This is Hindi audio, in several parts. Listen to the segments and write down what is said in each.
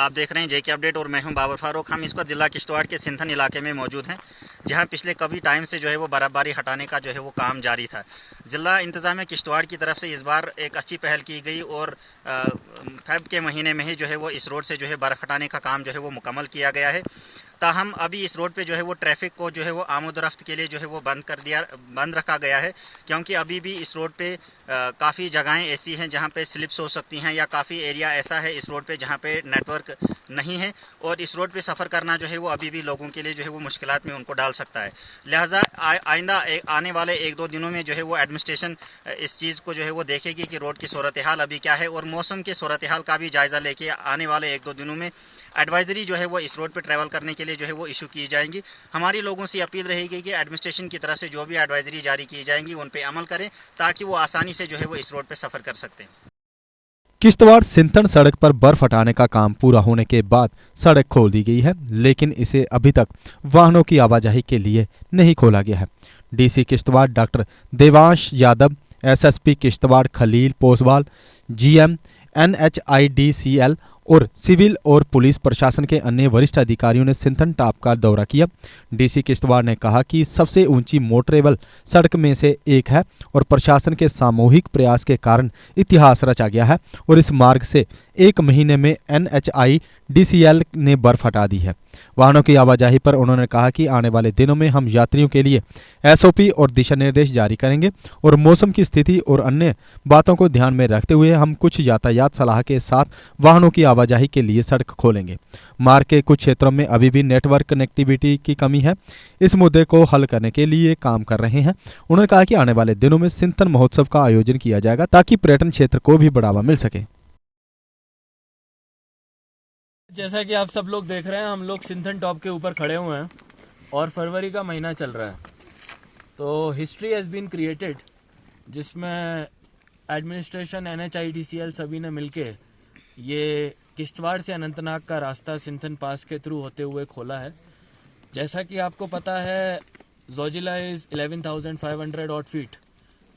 आप देख रहे हैं जेके अपडेट और मैं हूं बाबर फारूक। हम इस वक्त जिला किश्तवाड़ के सिंथन इलाके में मौजूद हैं, जहां पिछले कभी टाइम से जो है वो बर्फबारी हटाने का जो है वो काम जारी था। जिला इंतजामिया किश्तवाड़ की तरफ से इस बार एक अच्छी पहल की गई और फेब के महीने में ही जो है वो इस रोड से जो है बर्फ़ हटाने का काम जो है वो मुकम्मल किया गया है। ताहम अभी इस रोड पे जो है वो ट्रैफिक को जो है वो आमद-ओ-रफ्त के लिए जो है वो बंद रखा गया है, क्योंकि अभी भी इस रोड पे काफ़ी जगहें ऐसी हैं जहाँ पे स्लिप्स हो सकती हैं, या काफ़ी एरिया ऐसा है इस रोड पे जहाँ पे नेटवर्क नहीं है, और इस रोड पे सफ़र करना जो है वो अभी भी लोगों के लिए जो है वो मुश्किलात में उनको डाल सकता है। लिहाजा आइंदा आने वाले 1-2 दिनों में जो है वो एडमिनिस्ट्रेशन इस चीज़ को जो है वो देखेगी कि रोड की सूरत हाल अभी क्या है, और मौसम की सूरत हाल का भी जायज़ा लेके आने वाले 1-2 दिनों में एडवाइज़री जो है वो इस रोड पे ट्रैवल करने के लिए जो है वो इशू की जाएंगी। हमारी लोगों से अपील रहेगी कि एडमिनिस्ट्रेशन की तरफ से जो भी एडवाइज़री जारी की जाएंगी उन पे अमल करें, ताकि वो आसानी से जो है वो इस रोड पे सफ़र कर सकते हैं। किश्तवाड़ सिंथन सड़क पर बर्फ हटाने का काम पूरा होने के बाद सड़क खोल दी गई है, लेकिन इसे अभी तक वाहनों की आवाजाही के लिए नहीं खोला गया है। DC Kishtwar doctor Devansh Yadav, SSP Kishtwar Khalil Poswal, GM NHIDCL और सिविल और पुलिस प्रशासन के अन्य वरिष्ठ अधिकारियों ने सिंथन टॉप का दौरा किया। डीसी किश्तवाड़ ने कहा कि सबसे ऊंची मोटरेबल सड़क में से एक है और प्रशासन के सामूहिक प्रयास के कारण इतिहास रचा गया है, और इस मार्ग से 1 महीने में NHIDCL ने बर्फ हटा दी है। वाहनों की आवाजाही पर उन्होंने कहा कि आने वाले दिनों में हम यात्रियों के लिए SOP और दिशा निर्देश जारी करेंगे, और मौसम की स्थिति और अन्य बातों को ध्यान में रखते हुए हम कुछ यातायात सलाह के साथ वाहनों की आवाजाही के लिए सड़क खोलेंगे। मार्ग के कुछ क्षेत्रों में अभी भी नेटवर्क कनेक्टिविटी की कमी है, इस मुद्दे को हल करने के लिए काम कर रहे हैं। उन्होंने कहा कि आने वाले दिनों में सिंथन महोत्सव का आयोजन किया जाएगा ताकि पर्यटन क्षेत्र को भी बढ़ावा मिल सके। जैसा कि आप सब लोग देख रहे हैं, हम लोग सिंथन टॉप के ऊपर खड़े हुए हैं और फरवरी का महीना चल रहा है। तो हिस्ट्री हैज़ बीन क्रिएटेड, जिसमें एडमिनिस्ट्रेशन NHIDCL सभी ने मिलके ये किश्तवाड़ से अनंतनाग का रास्ता सिंथन पास के थ्रू होते हुए खोला है। जैसा कि आपको पता है, Zojila is 11,500 odd feet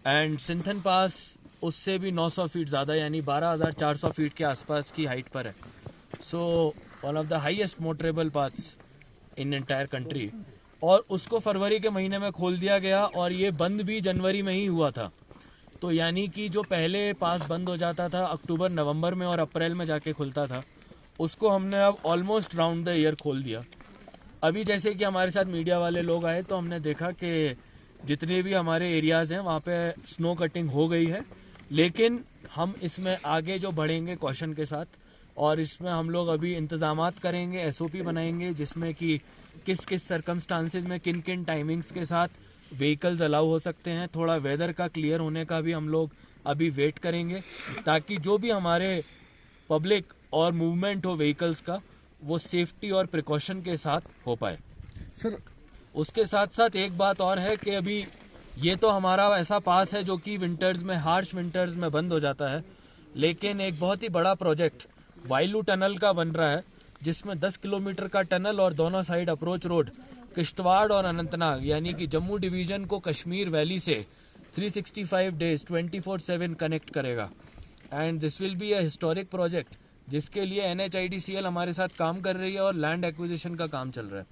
and Sinthan pass उससे भी 900 फीट ज़्यादा, यानी 12,400 फीट के आसपास की हाइट पर है। So one of the highest motorable paths in entire country, और उसको फरवरी के महीने में खोल दिया गया, और ये बंद भी जनवरी में ही हुआ था। तो यानी कि जो पहले पास बंद हो जाता था अक्टूबर नवंबर में और अप्रैल में जाके खुलता था, उसको हमने अब ऑलमोस्ट राउंड द ईयर खोल दिया। अभी जैसे कि हमारे साथ मीडिया वाले लोग आए तो हमने देखा कि जितने भी हमारे एरियाज़ हैं वहाँ पे स्नो कटिंग हो गई है, लेकिन हम इसमें आगे जो बढ़ेंगे कॉशन के साथ, और इसमें हम लोग अभी इंतज़ामात करेंगे, SOP बनाएंगे, जिसमें कि किस किस सर्कमस्टांसेस में किन किन टाइमिंग्स के साथ व्हीकल्स अलाउ हो सकते हैं। थोड़ा वेदर का क्लियर होने का भी हम लोग अभी वेट करेंगे, ताकि जो भी हमारे पब्लिक और मूवमेंट हो व्हीकल्स का, वो सेफ्टी और प्रिकॉशन के साथ हो पाए। सर, उसके साथ साथ एक बात और है कि अभी ये तो हमारा ऐसा पास है जो कि विंटर्स में, हार्श विंटर्स में बंद हो जाता है, लेकिन एक बहुत ही बड़ा प्रोजेक्ट वाइलू टनल का बन रहा है, जिसमें 10 किलोमीटर का टनल और दोनों साइड अप्रोच रोड किश्तवाड़ और अनंतनाग यानी कि जम्मू डिवीजन को कश्मीर वैली से 365 डेज 24/7 कनेक्ट करेगा। And this will be a historic project, जिसके लिए NHIDCL हमारे साथ काम कर रही है और लैंड एक्विजिशन का काम चल रहा है।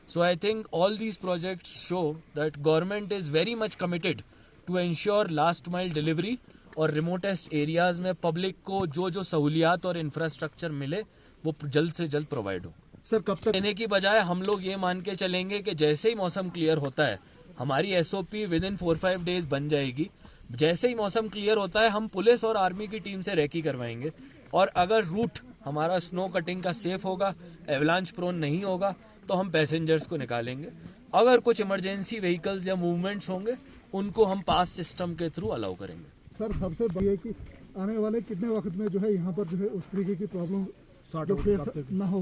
So I think all these projects show that government is very much committed to ensure last mile delivery, और रिमोटेस्ट एरियाज में पब्लिक को जो जो सहूलियात और इंफ्रास्ट्रक्चर मिले वो जल्द से जल्द प्रोवाइड हो। सर, कब तक देने की बजाय हम लोग ये मान के चलेंगे कि जैसे ही मौसम क्लियर होता है, हमारी SOP विद इन 4-5 डेज बन जाएगी। जैसे ही मौसम क्लियर होता है, हम पुलिस और आर्मी की टीम से रेकी करवाएंगे, और अगर रूट हमारा स्नो कटिंग का सेफ होगा, एवलांच प्रोन नहीं होगा, तो हम पैसेंजर्स को निकालेंगे। अगर कुछ इमरजेंसी व्हीकल्स या मूवमेंट्स होंगे, उनको हम पास सिस्टम के थ्रू अलाउ करेंगे। सर, सबसे बड़ी है कि आने वाले कितने वक्त में जो है यहाँ पर जो है उस तरीके की प्रॉब्लम ना हो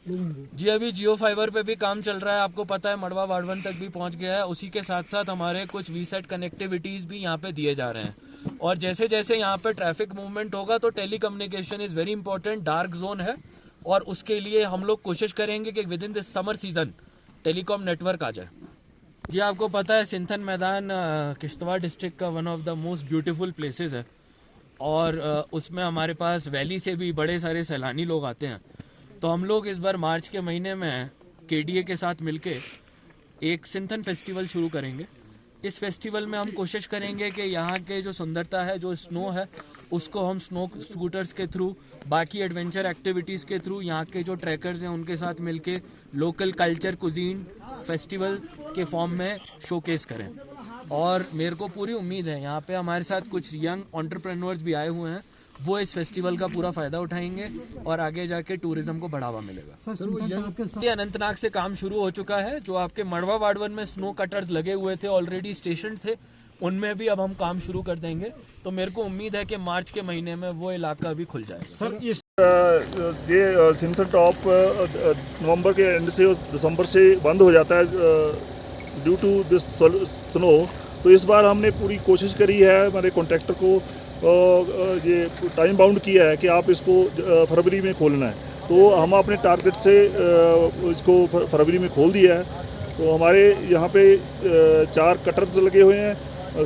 लोगों को? जी, अभी जियो फाइबर पे भी काम चल रहा है। आपको पता है मड़वा वाड़वन तक भी पहुंच गया है। उसी के साथ साथ हमारे कुछ वीसेट कनेक्टिविटीज भी यहाँ पे दिए जा रहे हैं, और जैसे जैसे यहाँ पे ट्रैफिक मूवमेंट होगा तो telecommunication is very important. Dark zone है, और उसके लिए हम लोग कोशिश करेंगे कि within this summer season telecom network आ जाए। जी, आपको पता है सिंथन मैदान किश्तवाड़ डिस्ट्रिक्ट का one of the most beautiful places है, और उसमें हमारे पास वैली से भी बड़े सारे सैलानी लोग आते हैं। तो हम लोग इस बार मार्च के महीने में KDA के साथ मिलके एक सिंथन फेस्टिवल शुरू करेंगे। इस फेस्टिवल में हम कोशिश करेंगे कि यहाँ के जो सुंदरता है, जो स्नो है, उसको हम स्नो स्कूटर्स के थ्रू, बाकी एडवेंचर एक्टिविटीज़ के थ्रू, यहाँ के जो ट्रैकर्स हैं उनके साथ मिलके लोकल कल्चर कुजीन फेस्टिवल के फॉर्म में शोकेस करें। और मेरे को पूरी उम्मीद है यहाँ पे हमारे साथ कुछ यंग एंटरप्रेन्योर्स भी आए हुए हैं, वो इस फेस्टिवल का पूरा फायदा उठाएंगे और आगे जाके टूरिज्म को बढ़ावा मिलेगा। ये अनंतनाग से काम शुरू हो चुका है। जो आपके मड़वा वार्ड 1 में स्नो कटर्स लगे हुए थे, ऑलरेडी स्टेशन थे, उनमें भी अब हम काम शुरू कर देंगे। तो मेरे को उम्मीद है कि मार्च के महीने में वो इलाका भी खुल जाएगा। सर, इस ये सिंथन टॉप नवंबर के एंड से दिसंबर से बंद हो जाता है ड्यू टू दिस स्नो। तो इस बार हमने पूरी कोशिश करी है, हमारे कॉन्ट्रैक्टर को ये टाइम बाउंड किया है कि आप इसको फरवरी में खोलना है। तो हम अपने टारगेट से इसको फरवरी में खोल दिया है। तो हमारे यहाँ पे 4 कटर्स लगे हुए हैं,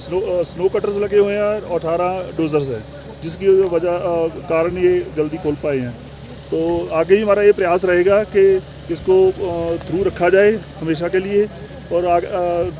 स्नो कटर्स लगे हुए हैं और 18 डोजर्स हैं, जिसकी वजह कारण ये जल्दी खोल पाए हैं। तो आगे ही हमारा ये प्रयास रहेगा कि इसको थ्रू रखा जाए हमेशा के लिए, और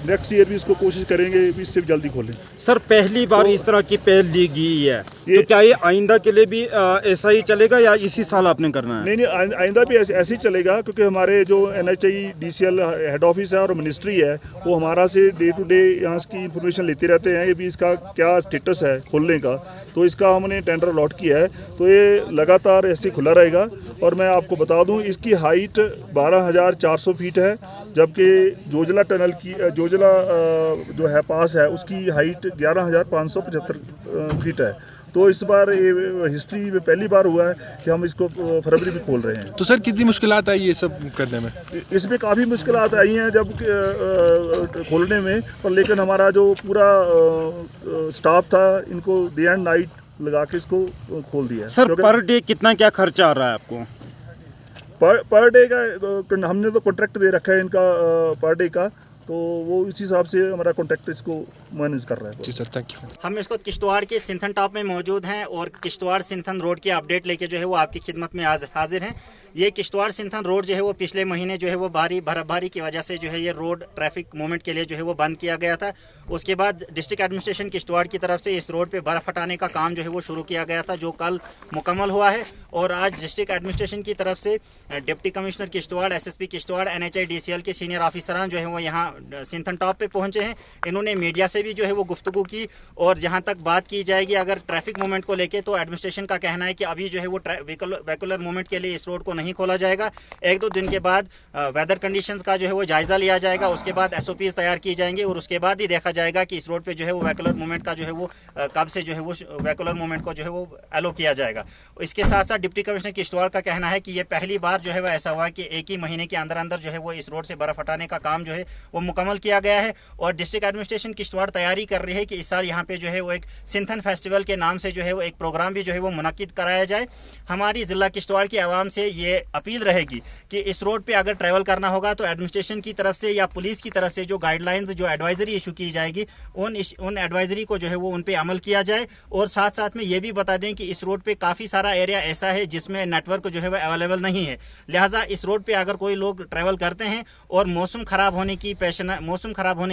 नेक्स्ट ईयर भी इसको कोशिश करेंगे भी इससे जल्दी खोलें। सर, पहली बार इस तरह की पहल ली गई है, तो क्या ये आइंदा के लिए भी ऐसा ही चलेगा या इसी साल आपने करना है? नहीं, आइंदा भी ऐसे ही चलेगा, क्योंकि हमारे जो NHI DCL हेड ऑफिस है और मिनिस्ट्री है, वो हमारा से डे टू डे यहाँ की इंफॉर्मेशन लेते रहते हैं, ये भी इसका क्या स्टेटस है खोलने का। तो इसका हमने टेंडर अलॉट किया है, तो ये लगातार ऐसे खुला रहेगा। और मैं आपको बता दूं, इसकी हाइट 12,400 फीट है, जबकि जोजिला टनल की जोजिला जो है पास है, उसकी हाइट 11,575 फीट है। तो इस बार ये हिस्ट्री में पहली बार हुआ है कि हम इसको फरवरी में खोल रहे हैं। तो सर, कितनी मुश्किलात आई ये सब करने में? इसमें काफ़ी मुश्किलात आई हैं जब खोलने में, पर लेकिन हमारा जो पूरा स्टाफ था, इनको डे एंड नाइट लगा के इसको खोल दिया। सर, पर डे कितना क्या खर्चा आ रहा है आपको? पर डे का हमने तो कॉन्ट्रैक्ट दे रखा है इनका पर डे का, तो वो इस हिसाब से हमारा कॉन्ट्रैक्ट इसको मैनेज कर रहा है। जी सर, थैंक यू। हम इसको किश्तवाड़ के सिंथन टॉप में मौजूद हैं और किश्तवाड़ सिंथन रोड की अपडेट लेके जो है वो आपकी खिदमत में आज हाजिर हैं। ये किश्तवाड़ सिंथन रोड जो है वो पिछले महीने जो है वो भारी बर्फबारी की वजह से जो है ये रोड ट्रैफिक मूवमेंट के लिए जो है वो बंद किया गया था। उसके बाद डिस्ट्रिक्ट एडमिनिस्ट्रेशन किश्तवाड़ की तरफ से इस रोड पे बर्फ़ हटाने का काम जो है वो शुरू किया गया था, जो कल मुकम्मल हुआ है। और आज डिस्ट्रिक्ट एडमिनिस्ट्रेशन की तरफ से deputy commissioner Kishtwar, SSP Kishtwar, NHI DCL के सीनियर ऑफिसरान जो है वो यहाँ सिंथन टॉप पे पहुँचे हैं। इन्होंने मीडिया से भी जो है वो गुफ्तगू की, और जहाँ तक बात की जाएगी अगर ट्रैफिक मूवमेंट को लेके, तो एडमिनिस्ट्रेशन का कहना है कि अभी जो है वो व्हीकुलर मूवमेंट के लिए इस रोड को नहीं खोला जाएगा। 1-2 दिन के बाद वेदर कंडीशंस का जो है वो जायजा लिया जाएगा, उसके बाद SOPs तैयार की जाएंगे और उसके बाद ही देखा जाएगा कि इस रोड पे जो है वो व्हीकुलर मूवमेंट का जो है वो कब से जो है वो व्हीकुलर मूवमेंट को जो है वो एलो किया जाएगा। इसके साथ साथ डिप्टी कमिश्नर किश्तवाड़ का कहना है कि ये पहली बार जो है वो ऐसा हुआ कि एक ही महीने के अंदर अंदर जो है वो इस रोड से बर्फ हटाने का काम जो है वो मुकम्मल किया गया है। और डिस्ट्रिक्ट एडमिनिस्ट्रेशन किश्तवाड़ तैयारी कर रही है कि इस साल यहाँ पे जो है वो एक सिंथन फेस्टिवल के नाम से जो है वो एक प्रोग्राम भी जो है वो मुनक्किद कराया जाए। हमारी ज़िला किश्तवाड़ की आवाम से ये अपील रहेगी कि इस रोड पे अगर ट्रैवल करना होगा तो एडमिनिस्ट्रेशन की तरफ से या पुलिस की तरफ से जो गाइडलाइंस, जो एडवाइजरी इशू की जाएगी, उन एडवाइजरी को जो है वो उन पे अमल किया जाए। और साथ साथ में ये भी बता दें कि इस रोड पे काफ़ी सारा एरिया ऐसा है जिसमें नेटवर्क जो है वो अवेलेबल नहीं है। लिहाजा इस रोड पे अगर कोई लोग ट्रैवल करते हैं और मौसम ख़राब होने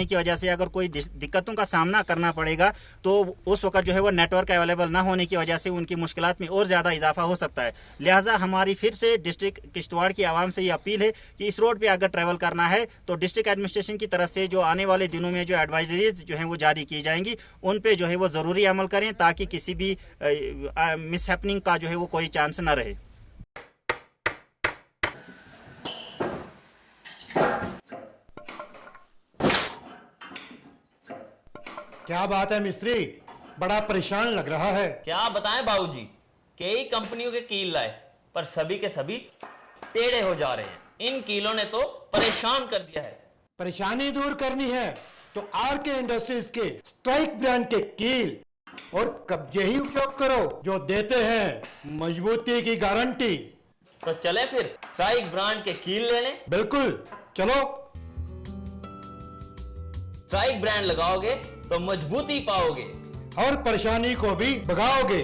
की वजह से अगर कोई दिक्कतों का सामना करना पड़ेगा, तो उस वक्त जो है वो नेटवर्क अवेलेबल ना होने की वजह से उनकी मुश्किलात में और ज़्यादा इजाफा हो सकता है। लिहाजा हमारी फिर से डिस्ट्रिक्ट किश्तवाड़ की आवाम से ये अपील है कि इस रोड पे अगर ट्रैवल करना है तो डिस्ट्रिक्ट एडमिनिस्ट्रेशन की तरफ से जो आने वाले दिनों में जो एडवाइजरीज जो हैं वो जारी की जाएंगी, उन पे जो है वो ज़रूरी अमल करें, ताकि किसी भी मिसहैपनिंग का जो है वो कोई चांस ना रहे। क्या बात है मिस्त्री, बड़ा परेशान लग रहा है। क्या बताएं बाबूजी, कई कंपनियों के कील लाए पर सभी के सभी टेढ़े हो जा रहे हैं। इन कीलों ने तो परेशान कर दिया है। परेशानी दूर करनी है तो RK इंडस्ट्रीज के स्ट्राइक ब्रांड के कील और कब्जे ही उपयोग करो, जो देते हैं मजबूती की गारंटी। तो चले फिर स्ट्राइक ब्रांड के कील लेने। बिल्कुल, चलो। स्ट्राइक ब्रांड लगाओगे तो मजबूती पाओगे और परेशानी को भी भगाओगे।